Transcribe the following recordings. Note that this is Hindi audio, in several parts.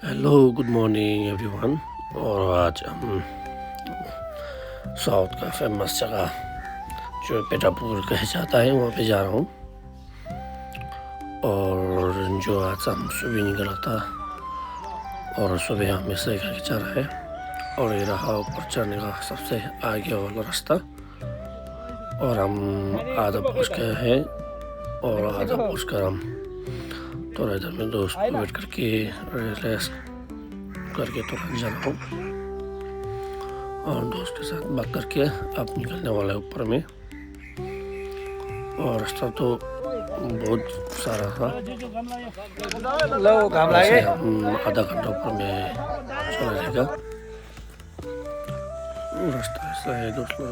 Hello good morning everyone. और आज हम साउथ का फेमस जगह जो पेटापुर कहा जाता है वहाँ पे जा रहा हूँ। और जो आज हम सुबह निकला था और सुबह हमें से करके जा रहा है और ये रहा ऊपर चढ़ने का सबसे आगे वाला रास्ता। और हम आधा पहुँच गए हैं और आधा पहुँच कर हम थोड़ा इधर में दोस्त को वेट करके रिलैक्स करके थोड़ा जा रहा हूँ और दोस्त के साथ बात करके अब निकलने वाला है ऊपर में। और रास्ता तो बहुत सारा था, वैसे हम आधा घंटा ऊपर में चला जाएगा। रास्ता ऐसा है दोस्तों,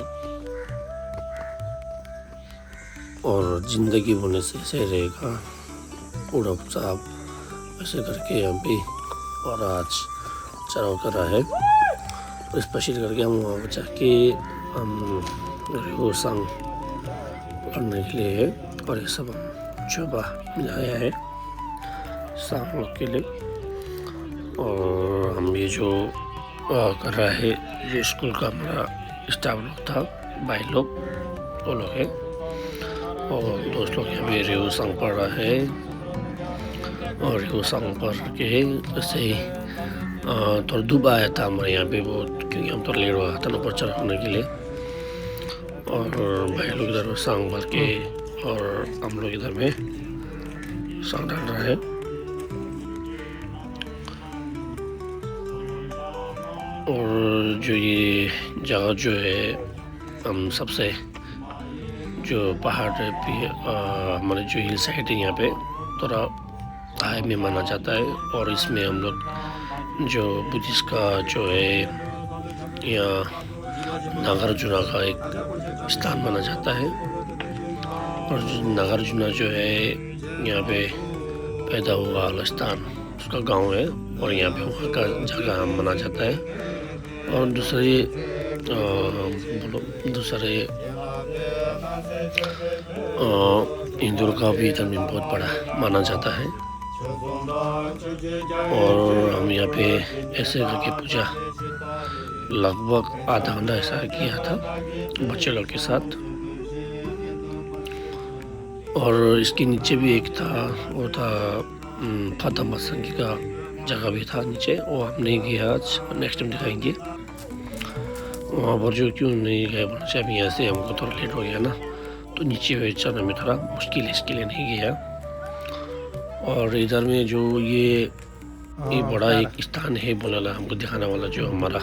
और ज़िंदगी बोलने से ऐसे रहेगा पूरा साहब ऐसे करके हम भी। और आज चढ़ाव कर रहा है तो स्पेशल करके हम वहाँ पर जाके हम रिहोसंग पढ़ने के लिए है। और ये सब हम चोबा मिलाया है सांग लोग के लिए। और हम ये जो कर रहा है ये स्कूल का हमारा स्टाफ लोग था, भाई लोग वो लोग है और दोस्त लोग यहाँ पे रिहोसंग पढ़ रहा है। और रिहोसंग पढ़ के ऐसे ही थोड़ा धूप आया था हमारे यहाँ पे बहुत, क्योंकि हम थोड़ा लेट हो गया था ऊपर चढ़ने के लिए। और भाई लोग इधर सांग भर के और हम लोग इधर में सांग डाल रहा है। और जो ये जगह जो है हम सबसे जो पहाड़ पे हमारे जो हिल साइड है यहाँ पे थोड़ा हाई में माना जाता है। और इसमें हम लोग जो बुद्धिस्ट का जो है यहाँ नागार्जुना का एक स्थान माना जाता है। और नागार्जुना जो है यहाँ पे पैदा हुआ वाला स्थान उसका गांव है और यहाँ पे वहाँ का जगह माना जाता है। और दूसरे हिंदुओं का भी धर्म में बहुत बड़ा माना जाता है। और हम यहाँ पे ऐसे करके पूजा लगभग आधा घंटा ऐसा किया था बच्चे लोग के साथ। और इसके नीचे भी एक था, वो था फातमा संगी का जगह भी था नीचे, वो हम नहीं गया, आज नेक्स्ट टाइम दिखाएंगे वहाँ पर। जो क्यों नहीं गए बोलना चाहिए, यहाँ से हमको थोड़ा लेट हो गया ना तो नीचे चढ़ने में थोड़ा मुश्किल है, इसके लिए नहीं गया। और इधर में जो ये बड़ा एक स्थान है बोला हमको दिखाने वाला, जो हमारा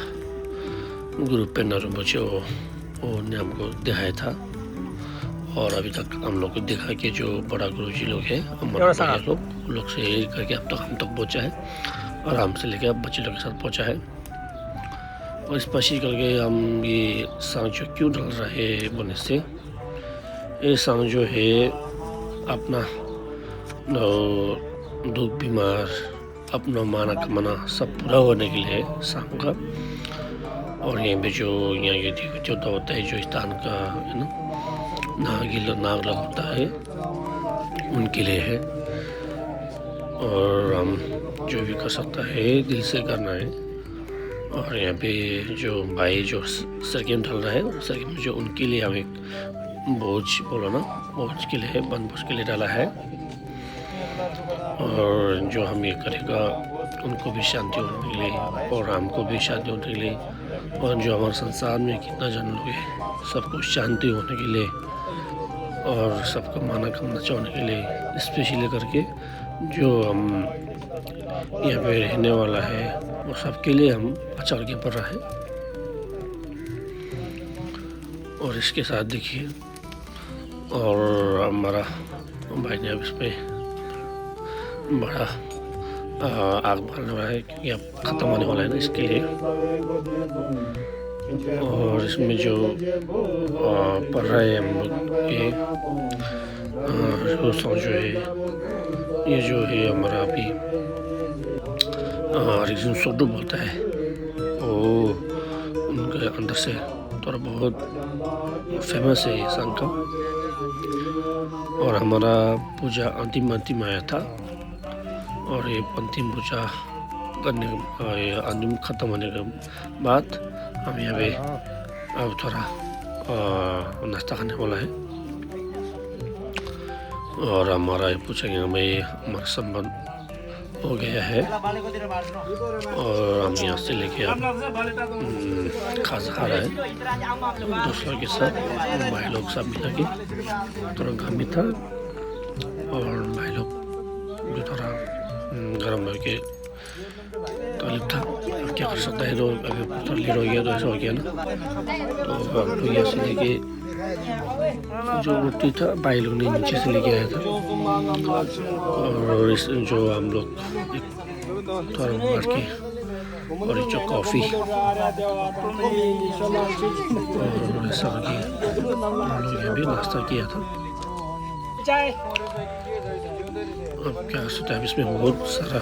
गुरु पेन्ना रिम्पोछे वो ने हमको दिखाया था। और अभी तक हम लोग को दिखा के जो बड़ा गुरु जी लोग हैं हमारे लोग से करके अब तक हम तक पहुँचा है और हमसे लेकर अब बच्चे लोग के साथ पहुँचा है। और स्पेशली करके हम ये सांग जो क्यों डाल रहा है बोलने से, ये सांग जो है अपना दुख बीमार अपना माना कमाना सब पूरा होने के लिए सांग का। और यहाँ पे जो यहाँ ये देवता होता है जो स्थान का है ना नाग लग होता है उनके लिए है। और हम जो भी कर सकता है दिल से करना है। और यहाँ पे जो भाई जो सरगेम ढल रहा है सरगेम जो उनके लिए हम एक बोझ बोलो ना बोझ के लिए बन बोझ के लिए डाला है। और जो हम ये करेगा उनको भी शांति होने के लिए और हमको भी शांति होने के लिए और जो हमारे संसार में कितना जन लोग हैं सबको शांति होने के लिए और सबका माना करना चाहने के लिए स्पेशली करके जो हम यहाँ पे रहने वाला है वो सबके लिए हम आचार के पढ़ रहा है। और इसके साथ देखिए और हमारा भाई ने अब इसमें बड़ा आग भरने वाला है क्योंकि अब ख़त्म होने वाला है ना इसके लिए। और इसमें जो पढ़ रहे हैं हम लोग ये जो है ये जो है हमारा अभी रिजन सोडू बोलता है वो उनके अंदर से थोड़ा बहुत फेमस है ये संघ का। और हमारा पूजा अंतिम आया था और ये अंतिम पूजा करने अंजुम ख़त्म होने के बाद हम यहाँ पे अब थोड़ा नाश्ता करने वाला है और हमारा पूछेंगे भाई हमारा संबंध हो गया है और हम यहाँ से लेके अब खाना खा रहा है दोस्तों के साथ भाई लोग सब मिला के थोड़ा गमी था और भाई लोग भी थोड़ा गर्म करके तकलीफ था अब क्या कर सकता है तो अभी थोड़ा लेट हो गया तो ऐसा हो गया ना तो हम लोग यहाँ से लेके जो रोटी था भाई लोग ने नीचे से लेके आया था और इस जो हम लोग थोड़ा मार के और जो कॉफ़ी और ऐसा करके हम लोग यहाँ भी नाश्ता किया था। अब क्या सोचता है इसमें बहुत सारा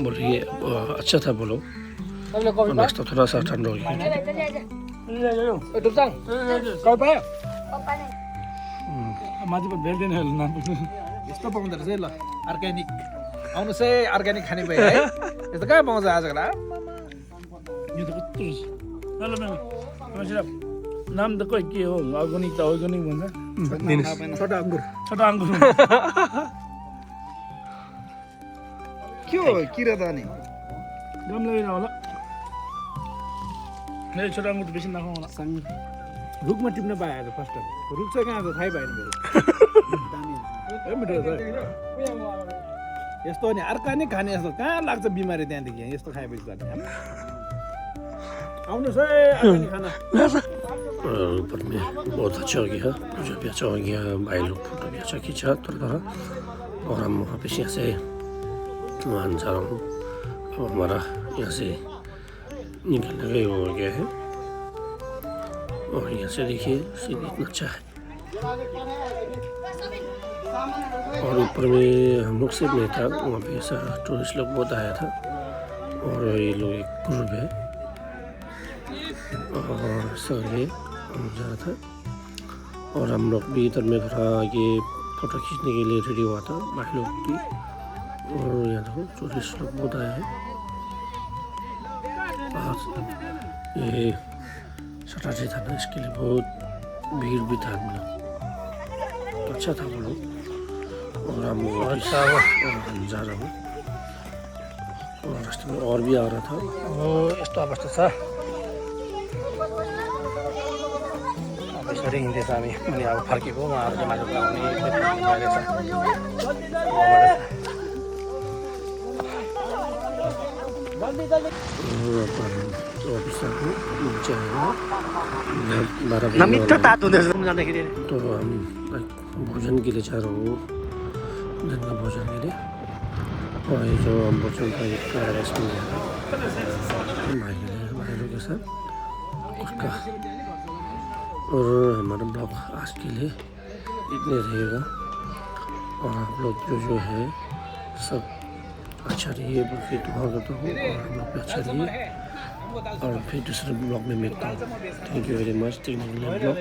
बोलिए अच्छा था बोलो नाश्ता थोड़ा सा ठंडा हो गया माथि पर भेट्दैन होला यस्तो पाउँदो रहेछ है ल अर्ग्यानिक आउनुहोस् है अर्ग्यानिक खाने भयो है यस्तो कहाँ पाउँछ आजकल यो त कस्तो नाम त खोइ के हो अर्ग्यानिक त अर्ग्यानिक भन्छ छोटा अङ्गुर छोटा अङ्गुर के हो किरा त अनि गमला बिना होला मेरो छोटा अङ्गुर त बेसी नखाउँ होला रुखमा टिप्न पाएँ आज फर्स्ट टाइम रुख चाहिँ कहाँ थाहै भएन मेरो मिठो छ यस्तो अनि अर्ग्यानिक खाने यस्तो कहाँ लाग्छ बिमारी त्यहाँदेखि यस्तो खाएपछि जाने आउनुहोस् है अर्ग्यानिक खाना ऊपर में बहुत अच्छा हो गया पूजा भी अच्छा हो गया भाई लोग फोटो भी अच्छा खींचा थोड़ा थोड़ा और हम वहाँ पे यहाँ से वहाँ जा रहा हूँ अब हमारा यहाँ से निकलने का हो गया है और यहाँ से देखिए सीन इतना अच्छा है और ऊपर में हम लोग सिर्फ नहीं था वहाँ पे ऐसा टूरिस्ट लोग बहुत आया था और ये लोग एक ग्रुप है और सर हम जा रहा था और हम लोग भी इधर में थोड़ा आगे फ़ोटो खींचने के लिए रेडी हुआ था भाई लोग भी और यहाँ देखो टूरिस्ट लोग बहुत आया है आज ये सैटरडे था ना इसके लिए बहुत भीड़ भी था हम लोग अच्छा था वो लोग और हम जा रहा हूँ और रास्ते में और भी आ रहा था यस्तो अवस्था छ अब यसरी हिँड्दैछ हामी अनि अब फर्केको उहाँहरूको माथि तो हम भोजन के लिए जा रहा हूँ दिन का भोजन के लिए और ये जो हम भोजन का एक रेस्टोरेंट है भाई लोग के साथ उसका और हमारा ब्लॉग आज के लिए इतने रहेगा और आप लोग जो है सब अच्छा रहिए फिर दुआ करता हूँ और हम लोग भी अच्छा रहिए और फिर दूसरे ब्लॉग में मिलता हूँ। थैंक यू वेरी मच देखने के लिए ब्लॉग।